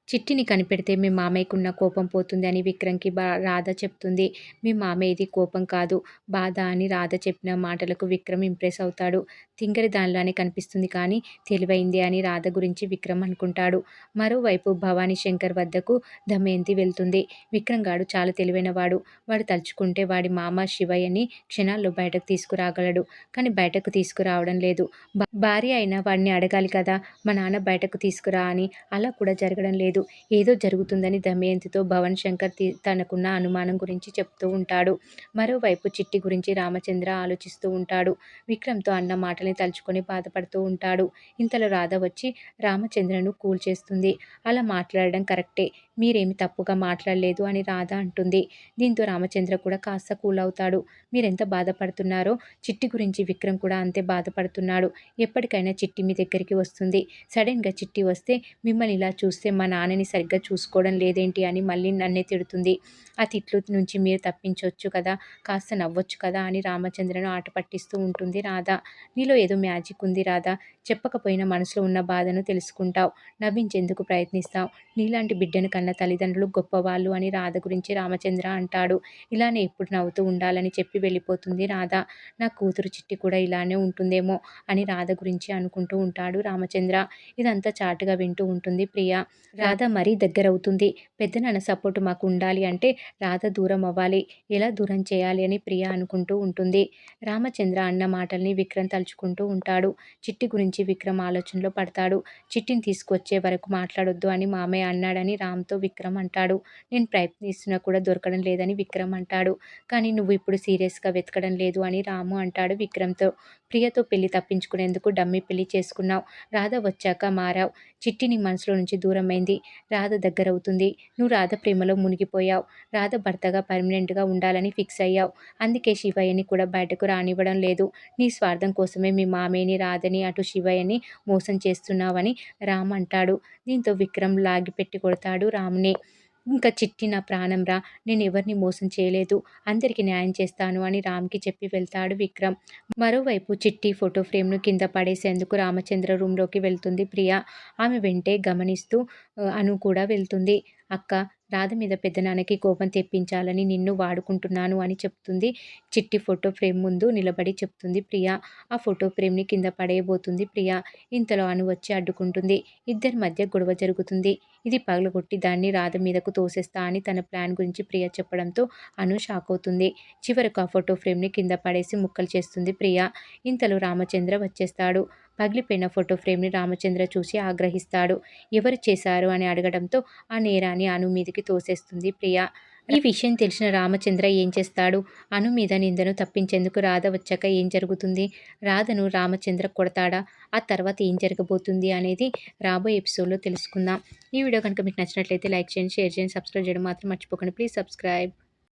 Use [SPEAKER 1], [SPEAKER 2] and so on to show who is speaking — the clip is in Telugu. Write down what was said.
[SPEAKER 1] చిట్టిని కనిపెడితే మీ మామయ్యకున్న కోపం పోతుంది అని విక్రమ్‌కి రాధ చెప్తుంది. మీ మామయ్యది కోపం కాదు, బాధ అని రాధ చెప్పిన మాటలకు విక్రమ్ ఇంప్రెస్ అవుతాడు. తింగరి దానిలానే కనిపిస్తుంది కానీ తెలివైందే అని రాధ గురించి విక్రమ్ అనుకుంటాడు. మరోవైపు భవానీ శంకర్ వద్దకు దమయంతి వెళ్తుంది. విక్రమ్ గాడు చాలా తెలివైనవాడు. వాడు తలుచుకుంటే వాడి మామ శివయ్యని క్షణాల్లో బయటకు తీసుకురాగలడు. కానీ బయటకు తీసుకురావడం లేదు. భార్య అయినా వాడిని అడగాలి కదా, మా నాన్న బయటకు తీసుకురా అని. అలా కూడా జరగడం లేదు. ఏదో జరుగుతుందని దమయంతితో భవన్ శంకర్ తనకున్న అనుమానం గురించి చెప్తూ ఉంటాడు. మరోవైపు చిట్టి గురించి రామచంద్ర ఆలోచిస్తూ ఉంటాడు. విక్రమ్తో అన్న మాటల్ని తలుచుకొని బాధపడుతూ ఉంటాడు. ఇంతలో రాధ వచ్చి రామచంద్రను కూల్ చేస్తుంది. అలా మాట్లాడడం కరెక్టే, మీరేమి తప్పుగా మాట్లాడలేదు అని రాధ అంటుంది. దీంతో రామచంద్ర కూడా కాస్త కూల్ అవుతాడు. మీరెంత బాధపడుతున్నారో చిట్టి గురించి విక్రమ్ కూడా అంతే బాధపడుతున్నాడు. ఎప్పటికైనా చిట్టి మీ దగ్గరికి వస్తుంది. సడన్గా చిట్టి వస్తే మిమ్మల్ని ఇలా చూస్తే మా నాన్నని సరిగ్గా చూసుకోవడం లేదేంటి అని మళ్ళీ నన్నే తిడుతుంది. ఆ తిట్లు నుంచి మీరు తప్పించవచ్చు కదా, కాస్త నవ్వొచ్చు కదా అని రామచంద్రను ఆట పట్టిస్తూ ఉంటుంది రాధ. నీలో ఏదో మ్యాజిక్ ఉంది రాధ, చెప్పకపోయినా మనసులో ఉన్న బాధను తెలుసుకుంటావు, నవ్వించేందుకు ప్రయత్నిస్తావు. నీలాంటి బిడ్డను కన్న తల్లిదండ్రులు గొప్పవాళ్ళు అని రాధ గురించి రామచంద్ర అంటాడు. ఇలానే ఎప్పుడు నవ్వుతూ ఉండాలని చెప్పి వెళ్ళిపోతుంది రాధ. నా కూతురు చిట్టి కూడా ఇలానే ఉంటుందేమో అని రాధ గురించి అనుకుంటూ ఉంటాడు రామచంద్ర. ఇదంతా చాటుగా వింటూ ఉంటుంది ప్రియ. రాధ మరీ దగ్గరవుతుంది. పెద్దనాన్న సపోర్టు మాకు ఉండాలి అంటే రాధ దూరం అవ్వాలి. ఎలా దూరం చేయాలి అని ప్రియ అనుకుంటూ ఉంటుంది. రామచంద్ర అన్న మాటల్ని విక్రమ్ తలుచుకుంటూ ఉంటాడు. చిట్టి గురించి విక్రమ్ ఆలోచనలో పడతాడు. చిట్టిని తీసుకొచ్చే వరకు మాట్లాడొద్దు అని మామయ్య అన్నాడని రామ్తో విక్రమ్ అంటాడు. నేను ప్రయత్నిస్తున్నా కూడా దొరకడం లేదని విక్రమ్ అంటాడు. కానీ నువ్వు ఇప్పుడు సీరియస్గా వెతకడం లేదు అని రాము అంటాడు విక్రమ్తో. ప్రియతో పెళ్లి తప్పించుకునేందుకు డమ్మీ పెళ్లి చేసుకున్నావు. రాధ వచ్చాక మారావు. చిట్టి నీ మనసులో నుంచి దూరమైంది. రాధ దగ్గరవుతుంది. నువ్వు రాధ ప్రేమలో మునిగిపోయావు. రాధ భర్తగా పర్మనెంట్గా ఉండాలని ఫిక్స్ అయ్యావు. అందుకే శివయ్యని కూడా బయటకు రానివ్వడం లేదు. నీ స్వార్థం కోసమే మీ మామయ్యని, రాధని, అటు శివయ్యని మోసం చేస్తున్నావని రామ్ అంటాడు. దీంతో విక్రమ్ లాగిపెట్టి కొడతాడు రామ్ని. ఇంకా చిట్టి నా ప్రాణంరా, నేను ఎవరిని మోసం చేయలేదు, అందరికీ న్యాయం చేస్తాను అని రామ్కి చెప్పి వెళ్తాడు విక్రమ్. మరోవైపు చిట్టి ఫోటో ఫ్రేమ్ను కింద పడేసేందుకు రామచంద్ర రూమ్లోకి వెళ్తుంది ప్రియ. ఆమె వెంటే గమనిస్తూ అను కూడా వెళ్తుంది. అక్క, రాధ మీద పెద్దనాన్నకి కోపం తెప్పించాలని నిన్ను వాడుకుంటున్నాను అని చెప్తుంది. చిట్టి ఫోటో ఫ్రేమ్ ముందు నిలబడి చెప్తుంది ప్రియ. ఆ ఫోటో ఫ్రేమ్ని కింద పడేయబోతుంది ప్రియ. ఇంతలో అను వచ్చి అడ్డుకుంటుంది. ఇద్దరి మధ్య గొడవ జరుగుతుంది. ఇది పగలగొట్టి దాన్ని రాధ మీదకు తోసేస్తా అని తన ప్లాన్ గురించి ప్రియ చెప్పడంతో అను షాక్ అవుతుంది. చివరకు ఆ ఫోటో ఫ్రేమ్ని కింద పడేసి ముక్కలు చేస్తుంది ప్రియ. ఇంతలో రామచంద్ర వచ్చేస్తాడు. పగిలిపోయిన ఫోటో ఫ్రేమ్ని రామచంద్ర చూసి ఆగ్రహిస్తాడు. ఎవరు చేశారు అని అడగడంతో ఆ నేరాన్ని అను మీదకి తోసేస్తుంది ప్రియ. ఈ విషయం తెలిసిన రామచంద్ర ఏం చేస్తాడు? అను మీద నిందను తప్పించేందుకు రాధ వచ్చాక ఏం జరుగుతుంది? రాధను రామచంద్ర కొడతాడా? ఆ తర్వాత ఏం జరగబోతుంది అనేది రాబోయే ఎపిసోడ్లో తెలుసుకుందాం. ఈ వీడియో కనుక మీకు నచ్చినట్లయితే లైక్ చేయండి, షేర్ చేయండి, సబ్స్క్రైబ్ చేయడం మాత్రం మర్చిపోకండి. Please subscribe.